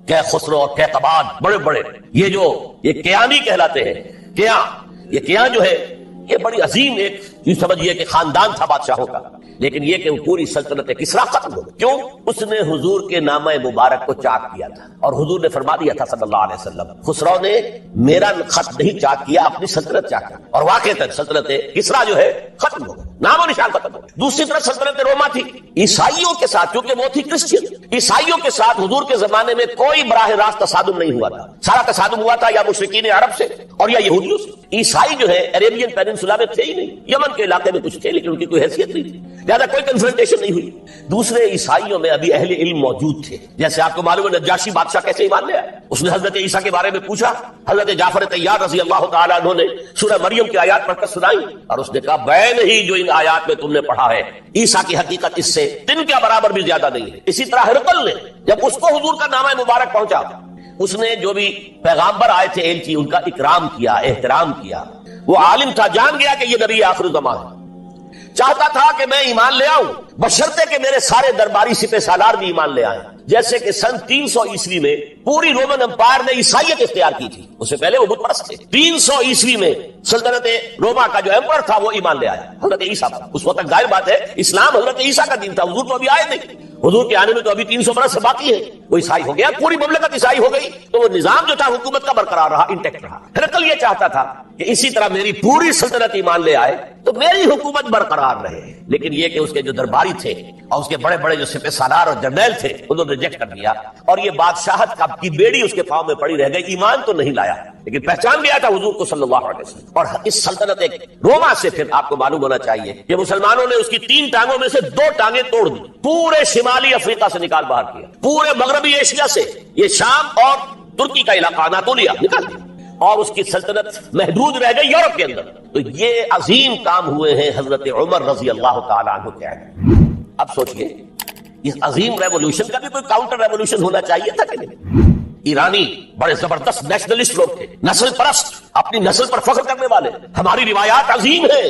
کہ خسرو اور کیقباد بڑے بڑے یہ کیانی کہلاتے ہیں. یہ کیان جو ہے یہ بڑی عظیم ایک یوں سمجھیے کہ خاندان تھا بادشاہوں کا، لیکن یہ کہ وہ پوری سلطنت کسریٰ ختم ہو گئی. کیوں؟ اس نے حضور کے نامہ مبارک کو چاک کیا تھا، اور حضور نے فرما دیا تھا صلی اللہ علیہ وسلم خسرو نے میرا خط نہیں چاک کیا، اپنی سلطنت چاک کیا. اور واقعتاً سلطنت کسریٰ جو ہے ختم ہو گئی، نام و نشان ختم ہو گئی. دوسری طرف سلطنت روما تھی عیسائیوں کے ساتھ، کیونکہ وہ تھی کرسچین. عیسائیوں کے ساتھ حضور کے زمانے میں کوئی براہ راست تصادم نہیں ہوا تھا. سارا تصادم ہوا تھا یا مشرکین عرب سے اور یا یہودیوں سے. عیسائی جو ہے عربین پیننسولا میں تھے ہی نہیں، یمن کے علاقے میں کچھ تھے لیکن ان کی کوئی حیثیت نہیں تھی، لہذا کوئی کنفرنٹیشن نہیں ہوئی. دوسرے عیسائیوں میں ابھی اہل علم موجود تھے. جیسے آپ کو معلوم ہے نجاشی بادشاہ کیسے ایمان لے آیا. اس نے حضرت عیسیٰ کے بارے میں پوچھا، حضرت جعفر طیار رضی اللہ تعالیٰ عنہ نے سورہ مریم کی آیات پڑھ کر سنائی، اور اس نے کہا بے نہیں جو ان آیات میں تم نے پڑھا ہے، عیسیٰ کی حقیقت اس سے تن کے برابر بھی زیادہ نہیں ہے. اسی طرح ہرقل نے جب اس کو حضور کا نامہ مبارک پہنچا، اس نے جو بھی پیغامبر آئے تھے ایلچی، ان کا اکرام کیا، احترام کیا. وہ عالم تھا، جان گیا کہ یہ نبی آخر زمان ہے. چاہتا تھا کہ میں ایمان لے آؤں بشرطے کہ میرے سارے درباری سپہ سالار بھی ایمان لے آئیں. جیسے کہ سن 300 عیسوی میں پوری رومن امپائر نے عیسائیت اختیار کی تھی، اس سے پہلے وہ بت پرست تھے. 300 عیسوی میں سلطنت روما کا جو ایمپرر تھا وہ ایمان لے آیا حضرت عیسیٰ پر. اس وقت ظاہر بات ہے اسلام حضرت عیسیٰ کا دین تھا، حضور تو ابھی آئے نہیں، حضور کے آنے میں تو ابھی 300 برس سے باقی ہے. وہ عیسائی ہو گیا، پوری مملکت عیسائی ہو گئی، تو وہ نظام جو تھا حکومت کا برقرار رہا، انٹیکٹ رہا. ہرقل یہ چاہتا تھا کہ اسی طرح میری پوری سلطنت ایمان لے آئے تو میری حکومت برقرار رہے، لیکن یہ کہ اس کے جو درباری تھے اور اس کے بڑے بڑے جو سپہ سالار اور جرنیل تھے انہوں نے ریجیکٹ کر دیا، اور یہ بادشاہت کی بیڑی اس کے پاؤں میں پڑی رہ گئی. ایمان تو نہیں لایا لیکن پہچان گیا تھا حضور کو صلی اللہ علیہ وسلم. اور اس سلطنت روما سے پھر آپ کو معلوم ہونا چاہیے کہ مسلمانوں نے اس کی 3 ٹانگوں میں سے 2 ٹانگیں توڑ دی. پورے شمالی افریقہ سے نکال باہر کیا، پورے مغربی ایشیا سے، یہ شام اور ترکی کا علاقہ اناطولیہ نکال دیا، اور اس کی سلطنت محدود رہ گئی یورپ کے اندر. تو یہ عظیم کام ہوئے ہیں حضرت عمر رضی اللہ تعالیٰ عنہ کے عہد. اب سوچئے اس عظیم ریولوشن کا بھی کوئی کاؤنٹر ریولوشن ہونا چاہیے تھا کہ نہیں. ایرانی بڑے زبردست نیشنلسٹ لوگ تھے، نسل پرست، اپنی نسل پر فخر کرنے والے. ہماری روایات عظیم ہیں،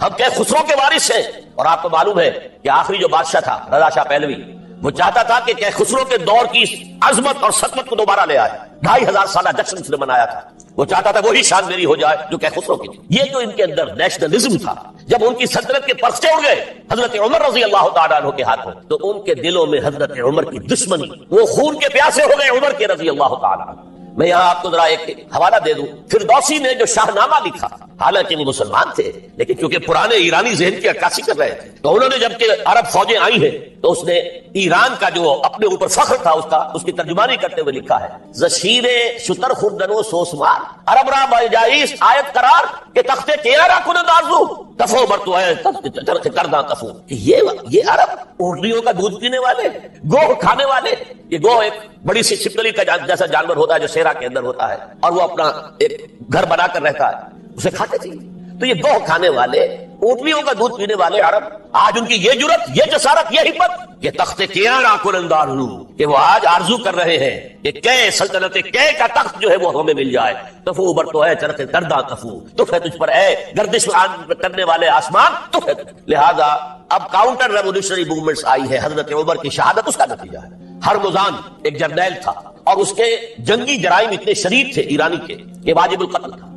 ہم کہ خسرو کے وارث ہیں. اور آپ کو معلوم ہے کہ آخری جو بادشاہ تھا رضا شاہ پہلوی، وہ چاہتا تھا کہ خسرو کے دور کی عظمت اور سطوت کو دوبارہ لے آئے. 2500 سالہ جشن اس نے منایا تھا. وہ چاہتا تھا وہی شان میری ہو جائے جو کہ خسرو کی تھی. یہ جو ان کے اندر نیشنلزم تھا، جب ان کی سلطنت کے پرچے اڑ گئے حضرت عمر رضی اللہ تعالیٰ عنہ کے ہاتھوں، تو ان کے دلوں میں حضرت عمر کی دشمنی، وہ خون کے پیاسے ہو گئے عمر کے رضی اللہ تعالیٰ عنہ. میں یہاں آپ کو ذرا ایک حوالہ دے دوں. فردوسی نے جو شاہ نامہ لکھا، حالانکہ وہ مسلمان تھے لیکن چونکہ پرانے ایرانی ذہن کی عکاسی کر رہے تھے، تو انہوں نے جب کہ عرب فوجیں آئی ہیں تو اس نے ایران کا جو اپنے اوپر فخر تھا اس کی ترجمانی کرتے ہوئے لکھا ہے، زشیر شتر خوردن و سوسمار عرب را بجائیس آیت قرار کہ تخت کیارا کن دارزو تفو برتو ہے ترک کردہ تفو. یہ عرب اونٹنیوں کا دودھ پینے والے، گوہ کھانے والے. یہ گوہ ایک بڑی سی چھپکلی کا جیسا جانور ہوتا ہے جو صحرا کے اندر ہوتا ہے، اور وہ اپنا ایک گھر بنا کر رہتا ہے، اسے کھاتے تھے. تو یہ گوہ کھانے والے، اونٹنیوں کا دودھ پینے والے عرب، آج ان کی یہ جرت، یہ جسارت، یہ ہمت کہ تخت کیارا کنندار ہوں، کہ وہ آج آرزو کر رہے ہیں کہ کئے سلطنت کئے کا تخت جو ہے وہ ہمیں مل جائے. تفو بر تو ہے چرخ کردہ تفو، تو ہے تجھ پر اے گردش کرنے والے آسمان، تو ہے. لہذا اب کاؤنٹر ریولوشنری موومنٹس آئی ہے. حضرت عمر کی شہادت اس کا نتیجہ ہے. ہرمزان ایک جرنیل تھا اور اس کے جنگی جرائم اتنے شدید تھے ایرانی کے کہ واجب القتل تھا.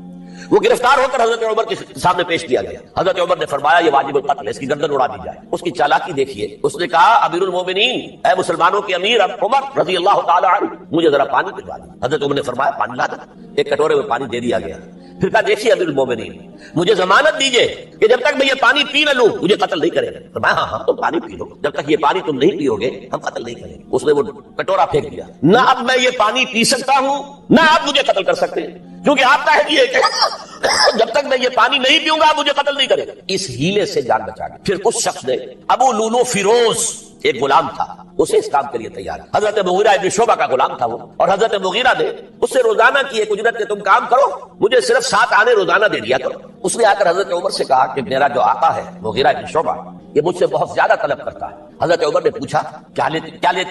وہ گرفتار ہو کر حضرت عمر کے سامنے پیش کیا گیا. حضرت عمر نے فرمایا یہ واجب القتل ہے، اس کی گردن اڑا دی جائے. اس کی چالاکی دیکھیے. اس نے کہا امیر المومنین، اے مسلمانوں کے امیر عمر رضی اللہ تعالی عنہ، مجھے ذرا پانی پلوا دیں. حضرت عمر نے فرمایا پانی لا دیں. ایک کٹورے میں پانی دے دیا گیا. پھر کہا دیکھیے امیر المومنین، مجھے ضمانت دیجئے کہ جب تک میں یہ پانی پی نہ لوں مجھے قتل نہیں کرے گا. فرمایا ہاں تم پانی پی لو، جب تک یہ پانی تم نہیں پیو گے ہم قتل نہیں کریں گے. اس نے وہ کٹورا پھینک دیا. نہ اب میں یہ پانی پی سکتا ہوں نہ آپ مجھے قتل کر سکتے ہیں، کیونکہ آپ کا ہے کہ جب تک میں یہ پانی نہیں پیوں گا آپ مجھے قتل نہیں کرے گا. اس ہیلے سے جان بچا گیا. پھر کچھ شخص نے، ابو لولو فیروز ایک غلام تھا، اسے اس کام کے لیے تیار. حضرت مغیرہ ابن شعبہ کا غلام تھا وہ، اور حضرت مغیرہ نے اس سے روزانہ کی ایک اجرت کہ تم کام کرو، مجھے صرف 7 آنے روزانہ دے دیا کرو. اس نے آ کر حضرت عمر سے کہا کہ میرا جو آقا ہے مغیرہ ابن شعبہ یہ مجھ سے بہت زیادہ طلب کرتا ہے. حضرت عمر نے پوچھا کیا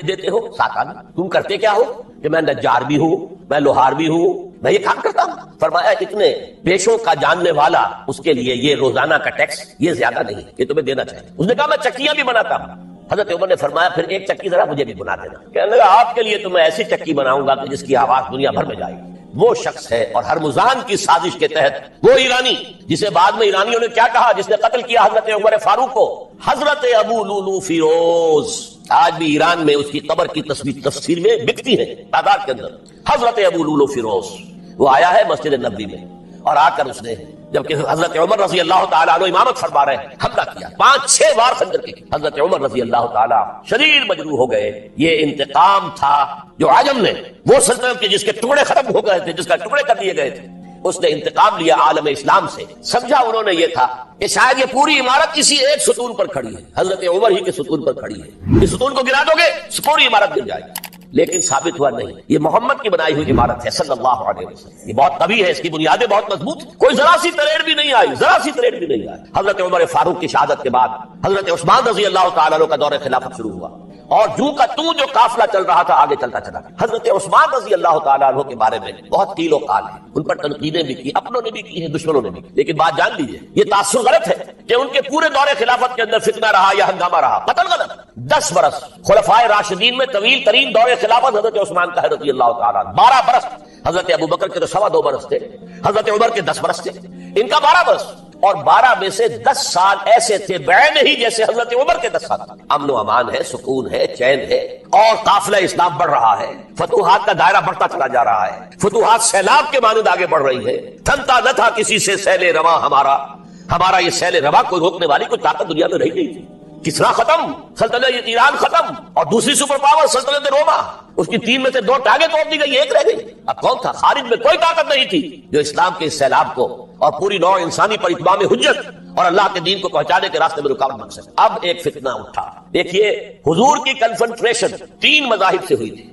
دیتے ہو؟ 7 آنے. تم کرتے کیا ہو؟ کہ میں نجار بھی ہوں، میں لوہار بھی ہوں، میں یہ کام کرتا ہوں. فرمایا اتنے پیشوں کا جاننے والا اس کے لیے یہ روزانہ کا ٹیکس یہ زیادہ نہیں کہ تمہیں دینا چاہیے. اس نے کہا میں چکیاں بھی بناتا ہوں. حضرت عمر نے فرمایا پھر ایک چکی ذرا مجھے بھی بنا دینا. کہنے لگا آپ کے لیے تو میں ایسی چکی بناؤں گا کہ جس کی آواز دنیا بھر میں جائے گی. وہ شخص ہے اور ہرمزان کی سازش کے تحت وہ ایرانی جسے بعد میں ایرانیوں نے کیا کہا، جس نے قتل کیا حضرت عمر فاروق کو، حضرت ابو لولو فیروز. آج بھی ایران میں اس کی قبر کی تفسیر میں بکتی ہے تعداد کے اندر. حضرت ابو لولو فیروز وہ آیا ہے مسجد نبوی میں اور آ کر اس نے جبکہ حضرت عمر رضی اللہ تعالیٰ عنہ امامت فرما رہے ہیں حملہ کیا، 5-6 بار خنجر کی. حضرت عمر رضی اللہ تعالیٰ شریر مجروح ہو گئے. یہ انتقام تھا جو عجم نے، وہ سلطنت کے جس کے ٹکڑے ختم ہو گئے تھے، جس کا ٹکڑے کر دیے گئے تھے، اس نے انتقام لیا عالم اسلام سے. سمجھا انہوں نے یہ تھا کہ شاید یہ پوری عمارت کسی ایک ستون پر کھڑی ہے، حضرت عمر ہی کے ستون پر کھڑی ہے. اس ستون کو گرا دو گے پوری عمارت گر جائے گی. لیکن ثابت ہوا نہیں، یہ محمد کی بنائی ہوئی عمارت ہے صلی اللہ علیہ وسلم. یہ بہت قوی ہے، اس کی بنیادیں بہت مضبوط، کوئی ذرا سی تریڑ بھی نہیں آئی، ذرا سی تریڑ بھی نہیں آئی. حضرت عمر فاروق کی شہادت کے بعد حضرت عثمان رضی اللہ تعالیٰ عنہ کا دور خلافت شروع ہوا اور جو کا تو جو قافلہ چل رہا تھا آگے چلتا چلا. حضرت عثمان رضی اللہ تعالیٰ عنہ کے بارے میں بہت قیل و قال ہے، ان پر تنقیدیں بھی کی، اپنوں نے بھی کی ہیں، دشمنوں نے بھی کی. لیکن بات جان لیجیے یہ تاثر غلط ہے کہ ان کے پورے دور خلافت کے اندر فتنہ رہا یا ہنگامہ رہا، قتل غلط. 10 برس خلفائے راشدین میں طویل ترین دور خلافت حضرت عثمان کا ہے رضی اللہ تعالیٰ. 12 برس حضرت ابو بکر کے تو 2.25 برس تھے، حضرت عمر کے 10 برس تھے، ان کا 12 برس. اور 12 میں سے 10 سال ایسے تھے بعین ہی جیسے حضرت عمر کے 10 سال. امن و امان ہے، سکون ہے، چین ہے، اور قافلہ اسلام بڑھ رہا ہے، فتوحات کا دائرہ بڑھتا چلا جا رہا ہے، فتوحات سیلاب کے مانند آگے بڑھ رہی ہے. تھمتا نہ تھا کسی سے سیل رواں ہمارا یہ سیل رواں کوئی روکنے والی کوئی طاقت دنیا میں رہی نہیں تھی. کسرا ختم، سلطنت ایران ختم، اور دوسری سپر پاور سلطنت روما، اس کی 3 میں سے 2 ٹانگیں توڑ دی گئی، 1 رہ گئی. اب کون تھا؟ خارج میں کوئی طاقت نہیں تھی جو اسلام کے اس سیلاب کو اور پوری نوع انسانی پر اتمام حجت اور اللہ کے دین کو پہنچانے کے راستے میں رکاوٹ بن سکے. اب ایک فتنہ اٹھا. دیکھیے حضور کی کنفنٹریشن 3 مذاہب سے ہوئی تھی.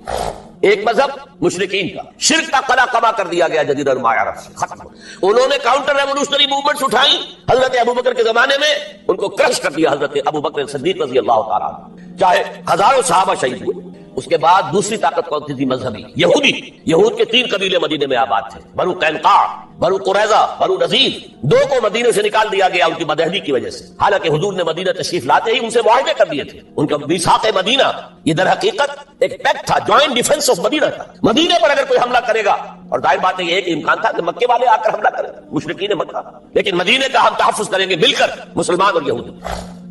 ایک مذہب مشرکین کا، شرک کا قلع کما کر دیا گیا جزیرہ نما عرب سے، ختم. انہوں نے کاؤنٹر ریولوشنری موومنٹس اٹھائیں حضرت ابوبکر کے زمانے میں، ان کو کرش کر دیا حضرت ابوبکر صدیق رضی اللہ تعالیٰ عنہ. چاہے ہزاروں صحابہ شہید ہوئے. اس کے بعد دوسری طاقت کون سی تھی؟ مذہبی یہودی. یہود کے 3 قبیلے مدینے میں آباد تھے، بنو قینقاع، بنو قریظہ، بنو نذیر. 2 کو مدینے سے نکال دیا گیا ان کی بدعہدی کی وجہ سے، حالانکہ حضور نے مدینہ تشریف لاتے ہی ان سے معاہدے کر دیے تھے. ان کا میثاق مدینہ یہ در حقیقت ایک پیکٹ تھا، جوائنٹ ڈیفنس آف مدینہ تھا. مدینے پر اگر کوئی حملہ کرے گا، اور ظاہر بات ہے یہ ایک امکان تھا کہ مکے والے آ کر حملہ کریں، مشرکین مکہ، لیکن مدینے کا ہم تحفظ کریں گے مل کر مسلمان اور یہودی.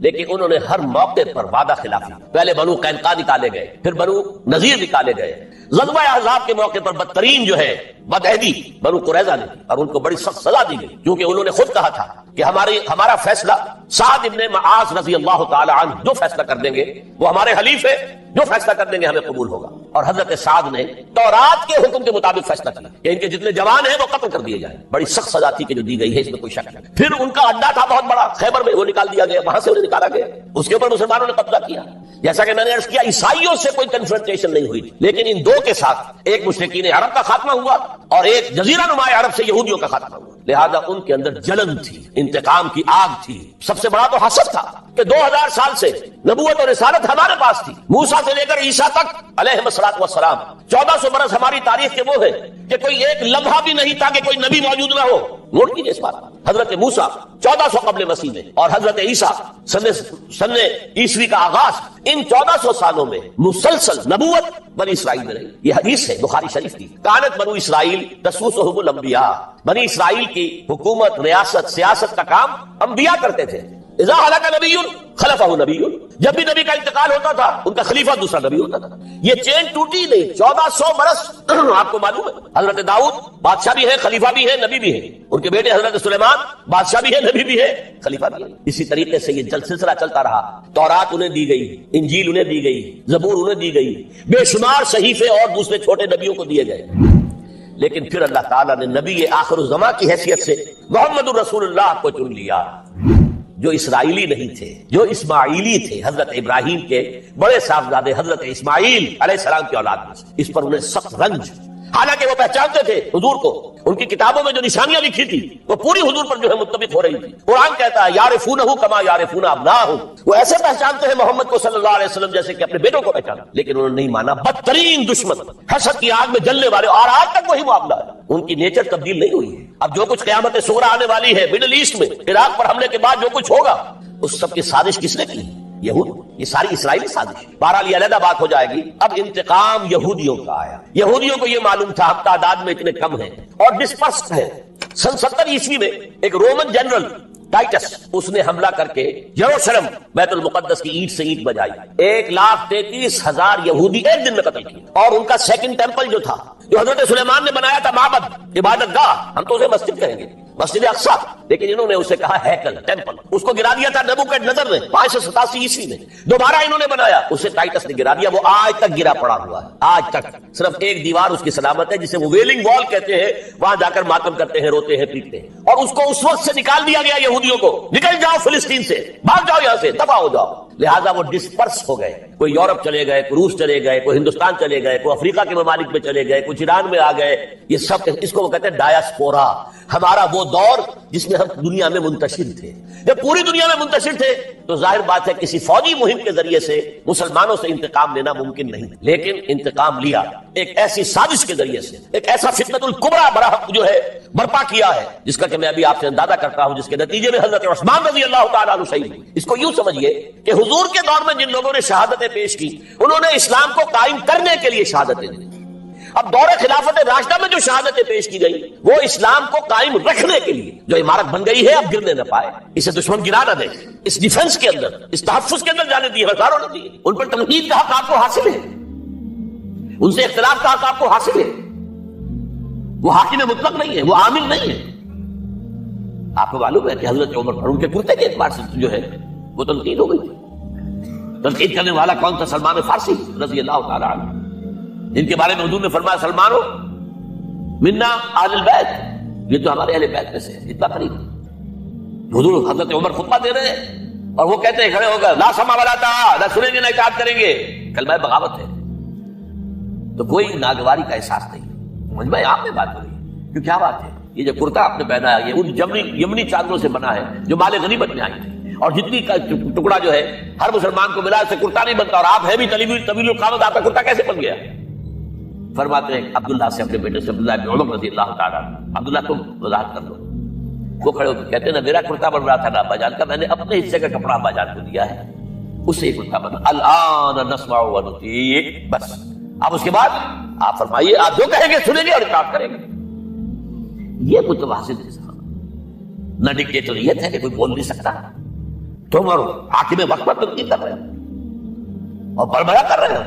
لیکن انہوں نے ہر موقع پر وعدہ خلافی. پہلے بنو قینقاع نکالے گئے، پھر بنو نذیر نکالے گئے. غزوہ احزاب کے موقع پر بدترین جو ہے بدعہدی بنو قریظہ نے، اور ان کو بڑی سخت سزا دی گئی، کیونکہ انہوں نے خود کہا تھا کہ ہمارا فیصلہ سعد ابن معاذ رضی اللہ تعالی عنہ جو فیصلہ کر دیں گے وہ ہمارے حلیف ہے، جو فیصلہ کر دیں گے ہمیں قبول ہوگا. اور حضرت سعد نے تورات کے حکم کے مطابق فیصلہ کیا کہ ان کے جتنے جوان ہیں وہ قتل کر دیے جائیں. بڑی سخت سزا تھی کہ جو دی گئی ہے، اس میں کوئی شک نہیں. پھر ان کا اڈا تھا بہت بڑا خیبر میں، وہ نکال دیا گیا، وہاں سے انہیں نکالا گیا، اس کے اوپر مسلمانوں نے قبضہ کیا. جیسا کہ میں نے عرض کیا عیسائیوں سے کوئی کنفرنٹیشن نہیں ہوئی تھی، لیکن ان 2 کے ساتھ ایک مشرکین عرب کا خاتمہ ہوا اور ایک جزیرہ نما عرب سے یہودیوں کا خاتمہ ہوا. لہذا ان کے اندر جلن تھی، انتقام کی آگ تھی. سب سے بڑا تو حسد تھا کہ 2000 سال سے نبوت اور رسالت ہمارے پاس تھی، موسیٰ سے لے کر عیسیٰ تک علیہ الصلوۃ والسلام. 1400 برس ہماری تاریخ کے وہ ہے کہ کوئی ایک لمحہ بھی نہیں تھا کہ کوئی نبی موجود نہ ہو. نوٹ کیجیے اس بات. حضرت موسیٰ 1400 قبل مسیح میں اور حضرت عیسیٰ سن عیسوی کا آغاز، ان 1400 سالوں میں مسلسل نبوت بنی اسرائیل میں رہی. یہ حدیث ہے بخاری شریف کی، کانت بنو اسرائیل تسوسہم الانبیاء. بنی اسرائیل کی حکومت، ریاست، سیاست کا کام انبیاء کرتے تھے. اذا ہلاک نبی خلفہ نبی، جب بھی نبی کا انتقال ہوتا تھا ان کا خلیفہ دوسرا نبی ہوتا تھا. یہ چین ٹوٹی نہیں. 1400 برس آپ کو معلوم ہے حضرت داؤد بادشاہ بھی ہے، خلیفہ بھی ہے، نبی بھی ہے. ان کے بیٹے حضرت سلیمان بادشاہ بھی ہے، نبی بھی ہے، خلیفہ بھی ہے. اسی طریقے سے یہ سلسلہ چلتا رہا. تورات انہیں دی گئی، انجیل انہیں دی گئی، زبور انہیں دی گئی، بے شمار صحیفے اور دوسرے چھوٹے نبیوں کو دیے گئے. لیکن پھر اللہ تعالیٰ نے نبی آخر الزماں کی حیثیت سے محمد الرسول اللہ کو چن لیا، جو اسرائیلی نہیں تھے، جو اسماعیلی تھے. حضرت ابراہیم کے بڑے صاحبزادے حضرت اسماعیل علیہ السلام کی اولاد میں سے. اس پر انہیں سخت رنج، حالانکہ وہ پہچانتے تھے حضور کو، ان کی کتابوں میں جو نشانیاں لکھی تھی وہ پوری حضور پر جو ہے متفق ہو رہی تھی. قرآن کہتا ہے یعرفونہ کما یعرفون ابناءہم، وہ ایسے پہچانتے ہیں محمد کو صلی اللہ علیہ وسلم جیسے کہ اپنے بیٹوں کو پہچانا. لیکن انہوں نے نہیں مانا. بدترین دشمن، حسد کی آگ میں جلنے والے، اور آج تک وہی معاملہ ہے. ان کی نیچر تبدیل نہیں ہوئی ہے. اب جو کچھ قیامت صغریٰ آنے والی ہے مڈل ایسٹ میں، عراق پر حملے کے بعد جو کچھ ہوگا، اس سب کی سازش کس نے کی؟ یہود، یہ ساری اسرائیلی سازش۔ بہرحال یہ علیحدہ بات ہو جائے گی۔ اب انتقام یہودیوں کا آیا۔ یہودیوں کو یہ معلوم تھا ہم تعداد میں اتنے کم ہیں اور ڈسپرسڈ ہیں۔ سن 70 عیسوی میں ایک رومن جنرل ٹائٹس، اس نے حملہ کر کے یروشلم بیت المقدس کی اینٹ سے اینٹ بجائی، 1,33,000 یہودی ایک دن میں قتل کیے۔ اور ان کا سیکنڈ ٹیمپل جو تھا، جو حضرت سلیمان نے بنایا تھا، معبد، عبادت گاہ، ہم تو اسے مسجد کہیں گے، مسجد اقصیٰ، لیکن انہوں نے اسے کہا ہیکل، ٹیمپل، اس کو گرا دیا تھا نیبوکڈنیزر نے 587 عیسوی میں۔ دوبارہ انہوں نے بنایا، اسے ٹائٹس نے گرا دیا، وہ آج تک گرا پڑا ہوا ہے، آج تک صرف ایک دیوار اس کی سلامت ہے، جسے وہ ویلنگ وال کہتے ہیں، وہاں جا کر ماتم کرتے ہیں، روتے ہیں، پیٹتے ہیں۔ اور اس کو اس وقت سے نکال دیا گیا یہودیوں کو، نکل جاؤ فلسطین سے، بھاگ جاؤ یہاں سے، دفع ہو جاؤ۔ لہٰذا وہ ڈسپرس ہو گئے، کوئی یورپ چلے گئے، کوئی روس چلے گئے، کوئی ہندوستان چلے گئے، کوئی افریقہ کے ممالک میں چلے گئے، کچھ ایران میں آ گئے۔ یہ سب اس کو وہ کہتے ہیں ڈایاسپورا، ہمارا وہ دور جس میں ہم دنیا میں منتشر تھے۔ جب پوری دنیا میں منتشر تھے تو ظاہر بات ہے کسی فوجی مہم کے ذریعے سے مسلمانوں سے انتقام لینا ممکن نہیں، لیکن انتقام لیا ایک ایسی سازش کے ذریعے سے، ایک ایسا فتنۃ الکبریٰ جو ہے برپا کیا ہے، جس کا کہ میں ابھی آپ سے اندازہ کرتا ہوں، جس کے نتیجے میں حضرت عثمان رضی اللہ تعالیٰ عنہ شہید ہوئے۔ اس کو یوں سمجھیے کہ حضور کے دور میں جن لوگوں نے شہادتیں پیش کی، انہوں نے اسلام کو قائم کرنے کے لیے شہادتیں دی۔ اب دور خلافت راشدہ میں جو شہادتیں پیش کی گئی، وہ اسلام کو قائم رکھنے کے لیے، جو عمارت بن گئی ہے اب گرنے نہ پائے، اسے دشمن گرا نہ دے، اس ڈیفنس کے اندر، اس تحفظ کے اندر جانے دی، ہزاروں نے دی۔ ان پر تنقید کا حق آپ کو حاصل ہے، ان سے اختلاف کا حق آپ کو حاصل ہے۔ وہ حاکم مطلق نہیں ہے، وہ عامل نہیں ہے۔ آپ کو معلوم ہے کہ حضرت عمر پر ان کے کرتے کے اعتبار سے جو ہے وہ تنقید ہو گئی تھی۔ تنقید کرنے والا کون تھا؟ سلمان فارسی رضی اللہ تعالیٰ عنہ، جن کے بارے میں حضور نے فرمایا سلمانو منا اہل البیت، یہ تو ہمارے اہل بیت میں سے اتنا قریب۔ حضور حضرت عمر خطبہ دے رہے ہیں اور وہ کہتے ہیں کھڑے ہو کر لا سمع ولا طاعہ، نہ سنیں گے نہ اطاعت کریں گے، کلمہ بغاوت ہے۔ تو کوئی ناگواری کا احساس نہیں، مجمع عام میں بات ہو رہی ہے۔ کیوں کیا بات ہے؟ یہ جو کرتا آپ نے پہنا ہے یہ ان یمنی چادروں سے بنا ہے جو مال غنیمت میں آئی تھی، اور جتنی کا ٹکڑا جو ہے ہر مسلمان کو ملا، سے کرتا نہیں بنتا، اور آپ ہے بھی طویل القامت، آپ کا کرتا کیسے بن گیا؟ فرماتے ہیں عبداللہ سے، اپنے بیٹے سے، عبداللہ بن عمر رضی اللہ تعالیٰ عنہ، عبداللہ تم وضاحت کر دو۔ وہ کھڑے ہو کے کہتے ہیں نہ میرا کرتا بن رہا تھا نہ ابا جان کا، میں نے اپنے حصے کا کپڑا ابا جان کو دیا ہے، اس سے ہی کرتا بنا۔ الآن نسمع ونطیع، بس اب اس کے بعد آپ فرمائیے، آپ جو کہیں گے سنیں گے اور اطاعت کریں گے۔ یہ متوازن نظام، نہ ڈکٹیٹریت ہے کہ کوئی بول نہیں سکتا، تم اور حاکم وقت پر تنقید کر رہے ہو اور بڑبڑا کر رہے ہو۔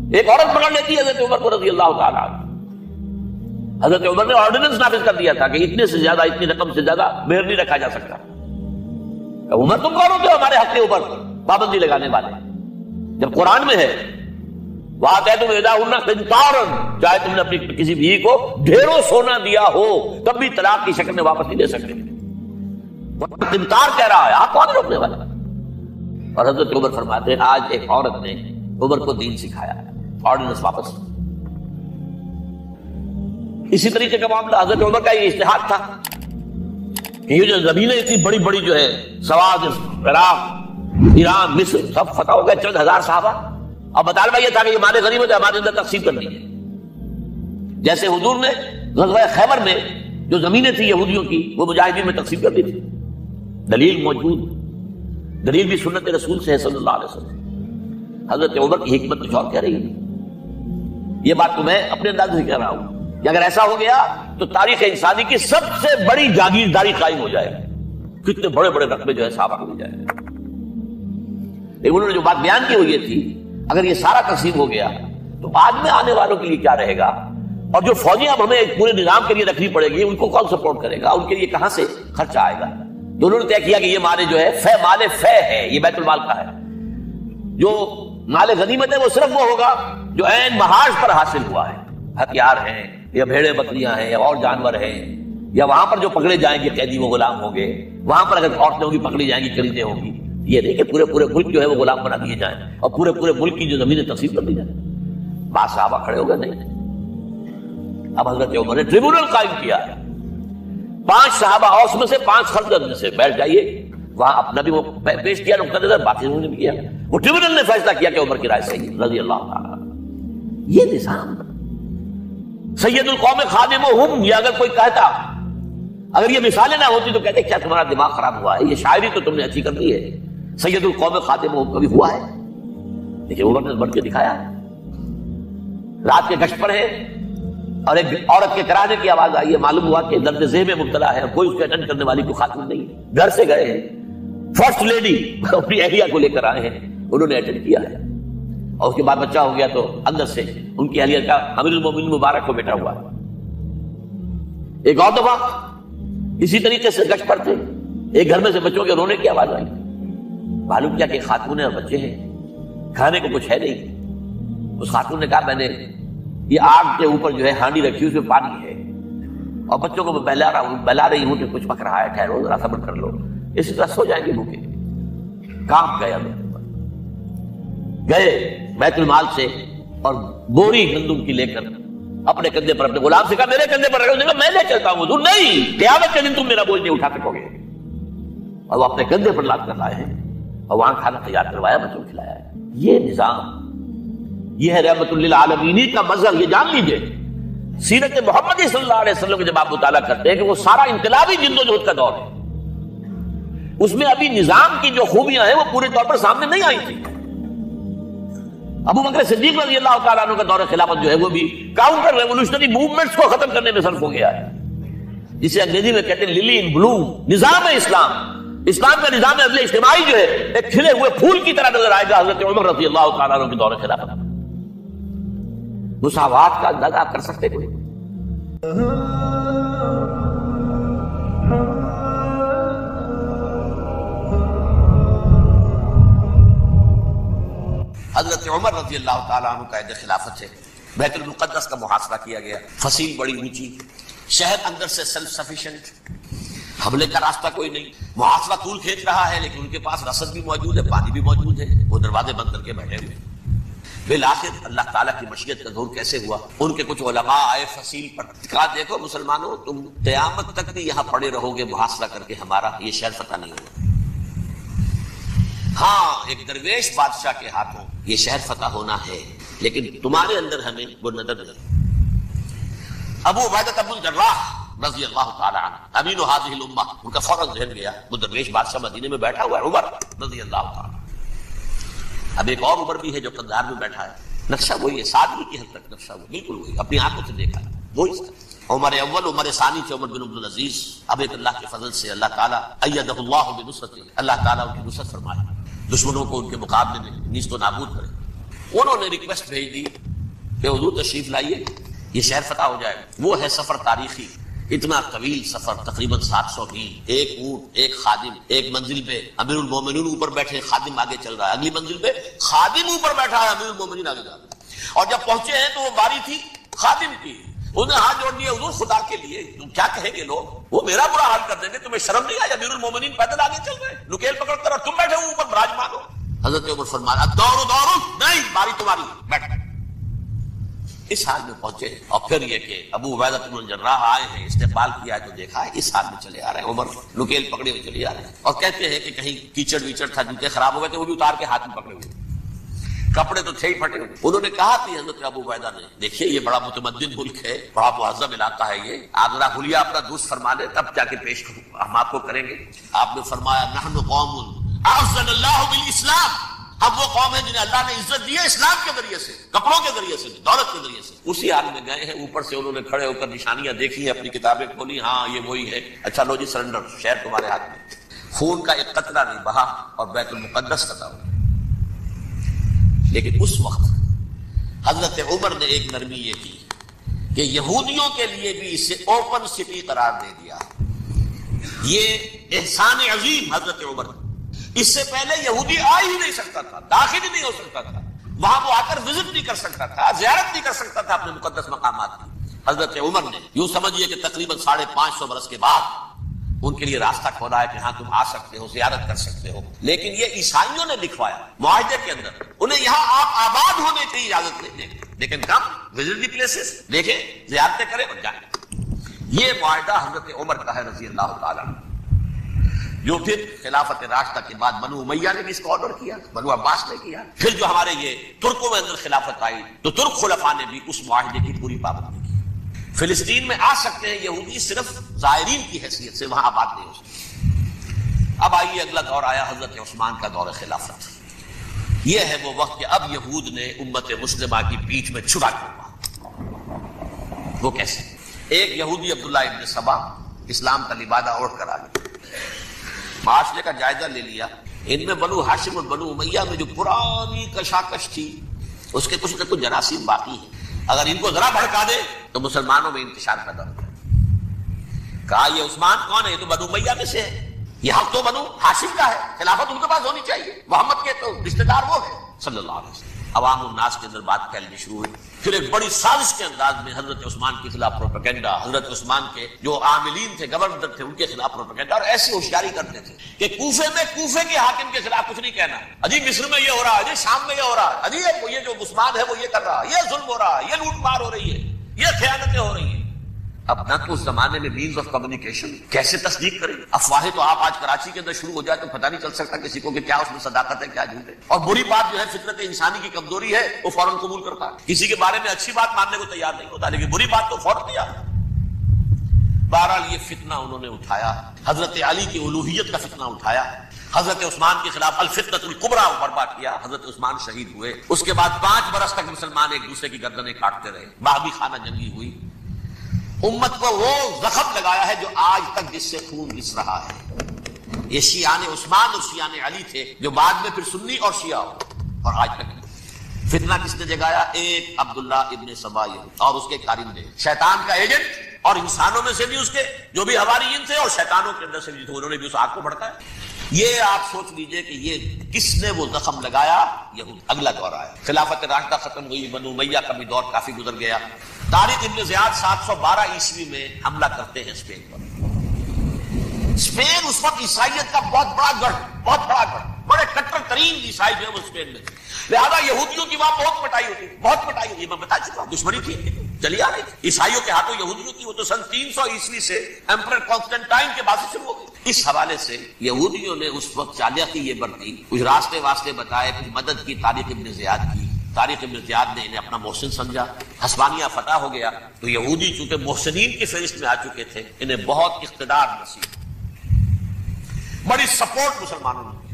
ایک عورت پکڑ لیتی ہے حضرت عمر کو رضی اللہ تعالیٰ عنہ۔ حضرت عمر نے آرڈیننس نافذ کر دیا تھا کہ اتنے سے زیادہ، اتنی رقم سے زیادہ مہر نہیں رکھا جا سکتا۔ عمر تم کون ہوتے ہو ہمارے حق کے اوپر پابندی لگانے والے؟ جب قرآن میں ہے وَآتَيْتُمْ إِحْدَاهُنَّ قِنطَارًا، چاہے تم نے اپنی کسی بیوی کو ڈھیروں سونا دیا ہو تب بھی طلاق کی شکل میں واپس نہیں دے سکتے۔ قنطار کہہ رہا ہے، آپ کون روکنے والا؟ اور حضرت عمر فرماتے ہیں آج ایک عورت نے عمر کو دین سکھایا، آرڈیننس واپس۔ اسی طریقے کا معاملہ حضرت عمر کا یہ اجتہاد تھا کہ یہ جو زمینیں اتنی بڑی بڑی جو ہے، سواد، عراق، ایران، مصر، سب فتح ہو گئے، چند ہزار صحابہ، اور مطالبہ یہ تھا کہ یہ مال غنیمت ہمارے اندر تقسیم کر دیجیے۔ جیسے حضور نے غزوہ خیبر میں جو زمینیں تھیں یہودیوں کی، وہ مجاہدین میں تقسیم کر دی تھی، دلیل موجود، دلیل بھی سنت رسول سے ہے صلی اللہ علیہ وسلم۔ حضرت عمر کی حکمت کچھ اور کہہ رہی ہے۔ یہ بات تو میں اپنے انداز سے کہہ رہا ہوں کہ اگر ایسا ہو گیا تو تاریخ انسانی کی سب سے بڑی جاگیرداری قائم ہو جائے گی، کتنے بڑے بڑے رقبے جو ہے صحابہ کو مل جائے گا۔ لیکن انہوں نے جو بات بیان کی وہ یہ تھی اگر یہ سارا تقسیم ہو گیا تو بعد میں آنے والوں کے لیے کیا رہے گا، اور جو فوجیاں اب ہمیں پورے نظام کے لیے رکھنی پڑے گی ان کو کون سپورٹ کرے گا، ان کے لیے کہاں سے خرچہ آئے گا۔ تو انہوں نے طے کیا کہ یہ مال جو ہے مال فے ہے، یہ بیت المال کا ہے۔ جو مال غنیمت ہے وہ صرف وہ ہوگا جو عین محاذ پر حاصل ہوا ہے، ہتھیار ہیں یا بھیڑیں بکریاں ہیں یا اور جانور ہیں، یا وہاں پر جو پکڑے جائیں گے قیدی وہ غلام ہوں گے، وہاں پر اگر عورتیں ہوں گی پکڑی جائیں گی، خریدیں ہوں گی۔ یہ نہیں کہ پورے ملک جو ہے وہ غلام بنا دیے جائیں اور پورے ملک کی جو زمینیں تقسیم کر دی جائیں۔ بعض صحابہ کھڑے ہو گئے نہیں۔ اب حضرت عمر نے ٹریبونل قائم کیا، 5 صحابہ اوس میں سے 5 خزرج میں سے بیٹھ جائیے، وہاں اپنا بھی وہ پیش کیا نقطہ نظر، باقی انہوں نے بھی کیا۔ وہ ٹریبونل نے فیصلہ کیا کہ عمر کی رائے صحیح رضی اللہ تعالیٰ۔ یہ نظام سید القوم خادمہم، یہ اگر کوئی کہتا، اگر یہ مثالیں نہ ہوتی تو کہتے کیا تمہارا دماغ خراب ہوا ہے، یہ شاعری تو تم نے اچھی کر دی ہے، سید القوم خاتم کبھی ہوا ہے؟ لیکن عمر نے بڑھ کے دکھایا. رات کے گشت پر ہے اور ایک عورت کے کرانے کی آواز آئی ہے. معلوم ہوا کہ درد ذہن میں مبتلا ہے, کوئی اس کو اٹینڈ کرنے والی کوئی خاتون نہیں ہے. گھر سے گئے ہیں, فرسٹ لیڈی اپنی اہلیہ کو لے کر آئے ہیں, انہوں نے اٹینڈ کیا ہے. اور اس کے بعد بچہ ہو گیا تو اندر سے ان کی اہلیہ کا امیر المومنین مبارک کو بیٹا ہوا. ایک اور دفعہ اسی طریقے سے گشت پر تھے, ایک گھر میں سے بچوں کے رونے کی آواز آئی. معلوم کیا کہ خاتون اور بچے ہیں, کھانے کو کچھ ہے نہیں. اس خاتون نے کہا میں نے یہ آگ کے اوپر جو ہے ہانڈی رکھی, اس میں پانی ہے اور بچوں کو میں بہلا رہی ہوں کہ کچھ پک رہا ہے, ٹھہرو ذرا صبر کر لو, اسی طرح سو جائیں گے بھوکے. کام گیا گئے بیت المال سے اور بوری گندم کی لے کر اپنے کندھے پر, اپنے غلام سے کہا میرے کندھے پر رکھو. میں لے چلتا ہوں حضور. نہیں, قیامت کے دن تم میرا بوجھ نہیں اٹھا سکو گے. اور وہ اپنے کندھے پر لاد کر لائے ہیں اور وہاں کھانا تیار کروایا, بچوں کو کھلایا. یہ نظام, یہ ہے رحمت للعالمین کا مظہر. یہ جان لیجئے سیرت محمدی صلی اللہ علیہ وسلم کے جب آپ مطالعہ کرتے ہیں کہ وہ سارا انقلابی جدوجہد کا دور ہے, اس میں ابھی نظام کی جو خوبیاں ہیں وہ پورے طور پر سامنے نہیں آئی تھی. ابو بکر صدیق رضی اللہ تعالیٰ عنہ کا دور خلافت جو ہے وہ بھی کاؤنٹر ریولوشنری موومنٹس کو ختم کرنے میں صرف ہو گیا ہے, جسے انگریزی میں کہتے ہیں للی ان بلوم. نظام اسلام, اسلام کا نظام عدل اجتماعی جو ہے ایک کھلے ہوئے پھول کی طرح نظر آئے گا حضرت عمر رضی اللہ تعالیٰ عنہ کے دور خلافت. مساوات کا اندازہ آپ کر سکتے کوئی؟ حضرت عمر رضی اللہ تعالیٰ عنہ کا عہد خلافت ہے. بیت المقدس کا محاصرہ کیا گیا, فصیل بڑی اونچی, شہر اندر سے سیلف سفیشینٹ, حملے کا راستہ کوئی نہیں. محاصرہ طول کھینچ رہا ہے لیکن ان کے پاس رسد بھی موجود ہے, پانی بھی موجود ہے, وہ دروازے بند کر کے بیٹھے ہوئے. بالآخر اللہ تعالیٰ کی مشیت کا ظہور کیسے ہوا؟ ان کے کچھ علماء آئے فصیل پر, کہا دیکھو مسلمانوں تم قیامت تک بھی یہاں پڑے رہو گے محاصرہ کر کے, ہمارا یہ شہر فتح نہیں ہوگا. ہاں ایک درویش بادشاہ کے ہاتھوں یہ شہر فتح ہونا ہے, لیکن تمہارے اندر ہمیں وہ نظر نہیں. ابو عبیدہ بن الجراح رضی اللہ تعالی عنہ امین هذه الامہ, ان کا فوراً ذہن گیا وہ درویش بادشاہ مدینے میں بیٹھا ہوا ہے عمر رضی اللہ تعالی. اب ایک اور عمر بھی ہے جو قندھار میں بیٹھا ہے, نقشہ وہی ہے, سادگی کی حد تک نقشہ بالکل وہی, اپنی آنکھوں سے دیکھا وہی. عمر اول عمر ثانی سے عمر بن عبد العزیز. اب ایک اللہ کے فضل سے اللہ تعالیٰ ایدہ اللہ بنصرتہ, اللہ تعالیٰ ان کی نصرت فرمائے, دشمنوں کو ان کے مقابلے میں نیست و نابود کرے. انہوں نے ریکویسٹ بھیج دی کہ حضور تشریف لائیے, یہ شہر فتح ہو جائے گا. وہ ہے سفر تاریخی, اتنا طویل سفر, تقریباً 700 میل, ایک اونٹ, ایک خادم, ایک منزل پہ امیر المومنین اوپر بیٹھے, خادم آگے چل رہا ہے, اگلی منزل پہ خادم اوپر بیٹھا ہے, امیر المومنین آگے جا رہا ہے. اور جب پہنچے ہیں تو وہ باری تھی خادم کی, انہوں نے ہاتھ جوڑ دیا, حضور خدا کے لیے تم کیا کہیں گے لوگ, وہ میرا برا حال کر دیں گے, تمہیں شرم نہیں آئی؟ امیر المومنین پیدل آگے چل رہے, نکیل پکڑ کر, اور تم بیٹھے ہو اوپر براجمان ہو. حضرت عمر فرمایا دورو دورو, نہیں باری تمہاری, بیٹھ. اس حال میں پہنچے. اور پھر یہ کہ ابو عبیدہ بن الجراح آئے ہیں, استقبال کیا ہے تو دیکھا ہے اس حال میں چلے آ رہے ہیں. عمر نکیل پکڑے ہوئے چلے آ رہے ہیں, اور کہتے ہیں کہ کہیں کیچڑ ویچڑ تھا, جوتے خراب ہو گئے تھے, وہ بھی اتار کے ہاتھ میں پکڑے ہوئے, کپڑے تو تھے ہی پھٹے ہوئے. انہوں نے کہا کہ حضرت ابو عبیدہ نے, دیکھیے یہ بڑا متمدن ملک ہے, بڑا مہذب علاقہ ہے, یہ آپ ذرا حلیہ اپنا دوست فرما لیں تب جا کے پیش ہم آپ کو کریں گے. آپ نے فرمایا نحن قوم اعزنا اللہ بالاسلام, اب وہ قوم ہے جنہیں اللہ نے عزت دی ہے اسلام کے ذریعے سے, کپڑوں کے ذریعے سے, دولت کے ذریعے سے. اسی حال میں گئے ہیں, اوپر سے انہوں نے کھڑے ہو کر نشانیاں دیکھی ہیں, اپنی کتابیں کھولی, ہاں یہ وہی ہے, اچھا لو جی سرنڈر, شہر تمہارے ہاتھ میں. خون کا ایک قطرہ نہیں بہا اور بیت المقدس فتح ہوا. لیکن اس وقت حضرت عمر نے ایک نرمی یہ کی کہ یہودیوں کے لیے بھی اسے اوپن سٹی قرار دے دیا. یہ احسان عظیم حضرت عمر نے. اس سے پہلے یہودی آ ہی نہیں سکتا تھا, داخل ہی نہیں ہو سکتا تھا, وہاں وہ آ کر وزٹ نہیں کر سکتا تھا, زیارت نہیں کر سکتا تھا اپنے مقدس مقامات کی. حضرت عمر نے یوں سمجھیے کہ تقریباً 550 برس کے بعد ان کے لیے راستہ کھولا ہے کہ ہاں تم آ سکتے ہو, زیارت کر سکتے ہو. لیکن یہ عیسائیوں نے لکھوایا معاہدے کے اندر, انہیں یہاں آپ آباد ہونے کی اجازت نہیں دیں, لیکن کم وزٹ دی پلیسز, دیکھیں زیارتیں کریں اور جائیں. یہ معاہدہ حضرت عمر کا ہے رضی اللہ تعالیٰ, جو پھر خلافت راشدہ کے بعد بنو امیہ نے بھی اس کو آرڈر کیا, بنو عباس نے کیا. پھر جو ہمارے یہ ترکوں میں اندر خلافت آئی تو ترک خلفاء نے بھی اس معاہدے کی پوری پابندی کی. فلسطین میں آ سکتے ہیں یہودی, صرف زائرین کی حیثیت سے, وہاں آباد نہیں ہو سکتے. اب آئیے اگلا دور آیا حضرت عثمان کا دور خلافت. یہ ہے وہ وقت کہ اب یہود نے امت مسلمہ کی پیٹھ میں چھڑا ڈالا. وہ کیسے؟ ایک یہودی عبداللہ ابن سبا اسلام کا لبادہ اوڑھ کر آ گیا، معاشرے کا جائزہ لے لیا. ان میں بنو ہاشم اور بنو امیہ میں جو پرانی کشاکش تھی اس کے کچھ نہ کچھ جراثیم باقی ہیں. اگر ان کو ذرا بھڑکا دے تو مسلمانوں میں انتشار پیدا ہو جائے. کہا یہ عثمان کون ہے؟ یہ تو بنو امیہ میں سے ہے، یہ حق تو بنو ہاشم کا ہے، خلافت ان کے پاس ہونی چاہیے، محمد کے تو رشتہ دار وہ ہے صلی اللہ علیہ وسلم. عوام الناس کے اندر بات پھیلنی شروع ہوئی. پھر ایک بڑی سازش کے انداز میں حضرت عثمان کے خلاف پروپیگنڈا، حضرت عثمان کے جو عاملین تھے، گورنر تھے، ان کے خلاف پروپیگنڈا، اور ایسی ہوشیاری کرتے تھے کہ کوفے میں کوفے کے حاکم کے خلاف کچھ نہیں کہنا. اجی مصر میں یہ ہو رہا ہے، اجی شام میں یہ ہو رہا ہے، اجی یہ جو عثمان ہے وہ یہ کر رہا ہے، یہ ظلم ہو رہا ہے، یہ لوٹ مار ہو رہی ہے، یہ خیانتیں ہو رہی ہیں. اب نہ تو اس زمانے میں مینز آف کمیونیکیشن، کیسے تصدیق کریں؟ افواہیں تو آپ آج کراچی کے اندر شروع ہو جائے تو پتہ نہیں چل سکتا کسی کو کہ کیا اس میں صداقت ہے کیا جھوٹ ہے. اور بری بات جو ہے فطرت انسانی کی کمزوری ہے، وہ فوراً قبول کرتا ہے. کسی کے بارے میں اچھی بات ماننے کو تیار نہیں ہوتا، لیکن بری بات تو فوراً تیار. بہرحال یہ فتنہ انہوں نے اٹھایا، حضرت علی کی الوہیت کا فتنہ اٹھایا، حضرت عثمان کے خلاف الفتنۃ الکبریٰ برپا کیا. حضرت عثمان شہید ہوئے. اس کے بعد 5 برس تک مسلمان ایک دوسرے کی گردنیں کاٹتے رہے، باہمی خانہ جنگی ہوئی. امت کو وہ زخم لگایا ہے جو آج تک جس سے خون رس رہا ہے. یہ شیعان عثمان اور شیعان علی تھے جو بعد میں پھر سنی اور شیعہ ہو، اور آج تک فتنہ کس نے جگایا؟ ایک عبداللہ ابن سبا اور اس کے کارندے، شیطان کا ایجنٹ، اور انسانوں میں سے بھی اس کے جو بھی حواریین تھے اور شیطانوں کے اندر سے بھی تھے، انہوں نے بھی اس آگ کو بھڑکایا. یہ آپ سوچ لیجئے کہ یہ کس نے وہ زخم لگایا؟ یہود. اگلا دور آیا، خلافت راشدہ ختم ہوئی، بنو امیہ کا بھی دور کافی گزر گیا. طارق ابن زیاد 712 عیسوی میں حملہ کرتے ہیں اسپین پر. اسپین اس وقت عیسائیت کا بہت بڑا گڑھ، بڑے کٹر ترین عیسائی جو ہے وہ اسپین میں، لہذا یہودیوں کی وہاں بہت پٹائی ہوتی. میں بتا چکا ہوں، دشمنی تھی چلی آ رہی تھی عیسائیوں کے ہاتھوں یہودیوں کی. وہ تو سن 300 عیسوی سے ایمپرر کانسٹنٹائن کے بعد سے شروع ہو گئی. اس حوالے سے یہودیوں نے اس وقت چالاکی یہ برتی، کچھ راستے واسطے بتائے، کچھ مدد کی طارق ابن زیاد کی. طارق ابن زیاد نے انہیں اپنا محسن سمجھا، ہسپانیہ فتح ہو گیا. تو یہودی چونکہ محسنین کی فہرست میں آ چکے تھے، انہیں بہت اقتدار نصیب، بڑی سپورٹ مسلمانوں نے.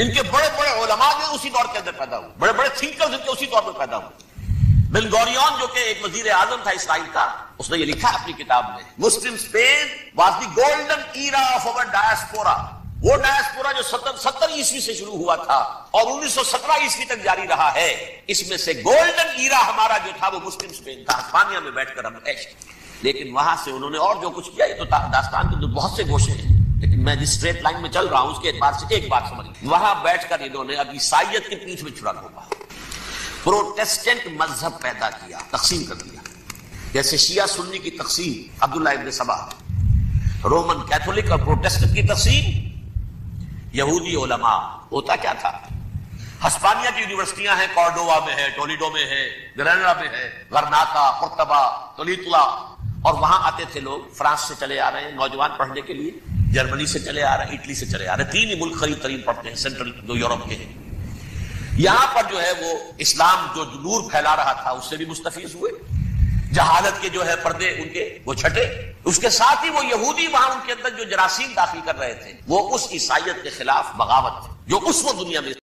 ان کے بڑے بڑے علماء جو اسی دور کے اندر پیدا ہوئے، بڑے بڑے تھنکرز ان کے اسی دور میں پیدا ہوئے. بن گوریون جو کہ ایک وزیر اعظم تھا اسرائیل کا، اس نے یہ لکھا اپنی کتاب میں، Muslim Spain was the golden era of our diaspora. وہ ڈائسپورا جو 70 عیسوی سے شروع ہوا تھا اور 1917 عیسوی تک جاری رہا ہے، اس میں سے گولڈن ایرا ہمارا جو تھا وہ مسلم اسپین تھا. ہسپانیہ میں بیٹھ کر ہم عیش کیے. لیکن وہاں سے انہوں نے اور جو کچھ کیا، یہ تو داستان کے بہت سے گوشے ہیں، لیکن میں جس اسٹریٹ لائن میں چل رہا ہوں اس کے اعتبار سے ایک بات سمجھ، وہاں بیٹھ کر انہوں نے اب عیسائیت کی پیٹھ میں چھڑا گھوما، پروٹیسٹنٹ مذہب پیدا کیا، تقسیم کر دیا. جیسے شیعہ سنی کی تقسیم عبداللہ ابن سبا، رومن کیتھولک اور پروٹیسٹنٹ کی تقسیم یہودی علماء. ہوتا کیا تھا؟ ہسپانیہ کی یونیورسٹیاں ہیں، کارڈووا میں ہے، ٹولیڈو میں ہے، گریناڈا میں ہے، غرناطہ، قرطبہ، تولیتلا، اور وہاں آتے تھے لوگ. فرانس سے چلے آ رہے ہیں نوجوان پڑھنے کے لیے، جرمنی سے چلے آ رہے ہیں، اٹلی سے چلے آ رہے ہیں. 3 ہی ملک قریب ترین پڑھتے ہیں سینٹرل جو یورپ کے ہیں. یہاں پر جو ہے وہ اسلام جو نور پھیلا رہا تھا اس سے بھی مستفیض ہوئے. جہالت کے جو ہے پردے ان کے وہ چھٹے. اس کے ساتھ ہی وہ یہودی وہاں ان کے اندر جو جراثیم داخل کر رہے تھے وہ اس عیسائیت کے خلاف بغاوت جو اس وقت دنیا میں